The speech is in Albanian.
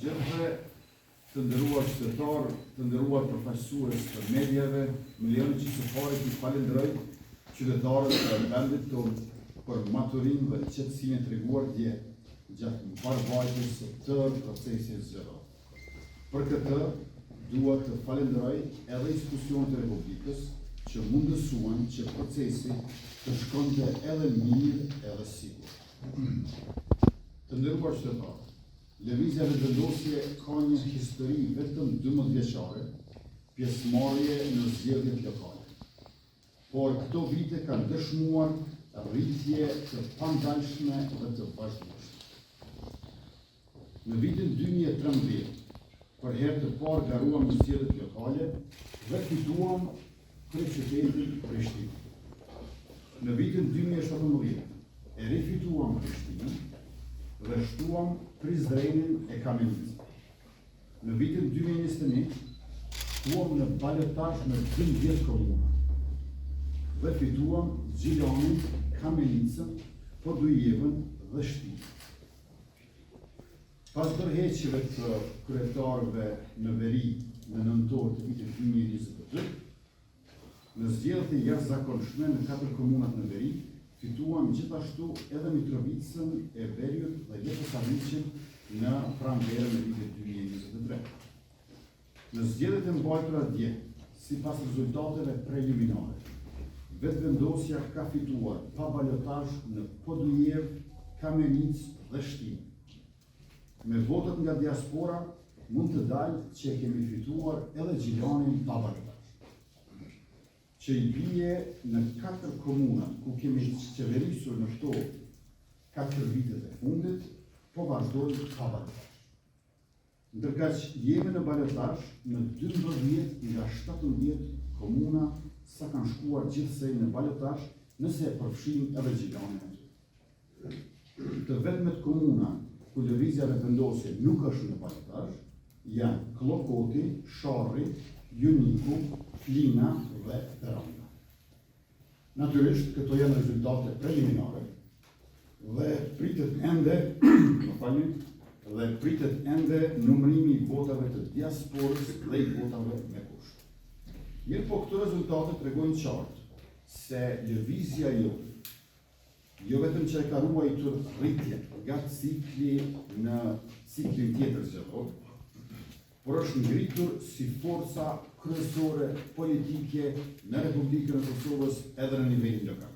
Gjithve të nderuar qytetarë, të nderuar përfaqësues të medjave, milionë qytetarë që falenderoj qytetarët e vendit tonë për maturinë dhe qetësinë e treguar dje gjatë mbarvajtjes së tërë procesit zgjerodh. Për këtë dua të falenderoj edhe institucionet e Republikës që mundësuan që procesi të shkonte edhe mirë edhe sigur. Të nderuar qytetarë, lëvizja dhe vendosje ka një histori vetëm 12 vjeçare, pjesëmarrje në zgjedhjet lokale. Por këto vite kanë dëshmuar rritje të pandalshme dhe të vazhdueshme. Në vitin 2013, për herë të parë garuam në zgjedhjet lokale dhe fituam kryeqytetin Prishtinë. Në vitin 2017, e rifituam Prishtinën dhe shtuam Prizrenin e Kamenicën. Në vitin 2021, shtuam në balotazh në 12 komuna dhe fituam Gjilanin, Kamenicën, Podujevën dhe Shtinë. Pas tërheqjeve të kryetarëve në veri në nëntor të vitit 2022, në zgjedhjet e jashtëzakonshme në 4 komunat në veri, fituam gjithashtu edhe Mitrovicën e Veriut dhe Ljeposaviqin në pranverën e vitit 2023. Në zgjedhjet e mbajtura dje, sipas rezultateve preliminare, vetëvendosja ka fituar pa balotazh në Podujev, Kamenicë dhe Shtinë. Me votat nga diaspora mund të dalë që kemi fituar edhe Gjilanin pa balotazh, që i bie në 4 komuna ku kemi qeverisur në këto 4 vitet e fundit, po vazhdojmë pa balotazh. Ndërkaq jemi në balotazh në 12 nga 17 komuna sa kanë shkuar gjithsej në balotazh nëse e përfshijmë edhe Gjilanin aty. Të vetmet komuna ku lëvizja dhe vendosje nuk është në balotazh janë Klokoti, Sharri, Juniku, Flina dhe Teranga. Natyrisht, këto janë rezultate preliminare dhe pritet ende numërimi i votave të diasporës dhe i votave me kusht. Mirë po këto rezultate tregojnë qartë se lëvizja jo vetëm që e ka ruajtur rritje nga cikli në ciklin tjetër zgjedhor, por është ngritur si forca kryesore politike në Republikën e Kosovës edhe në nivelin lokal.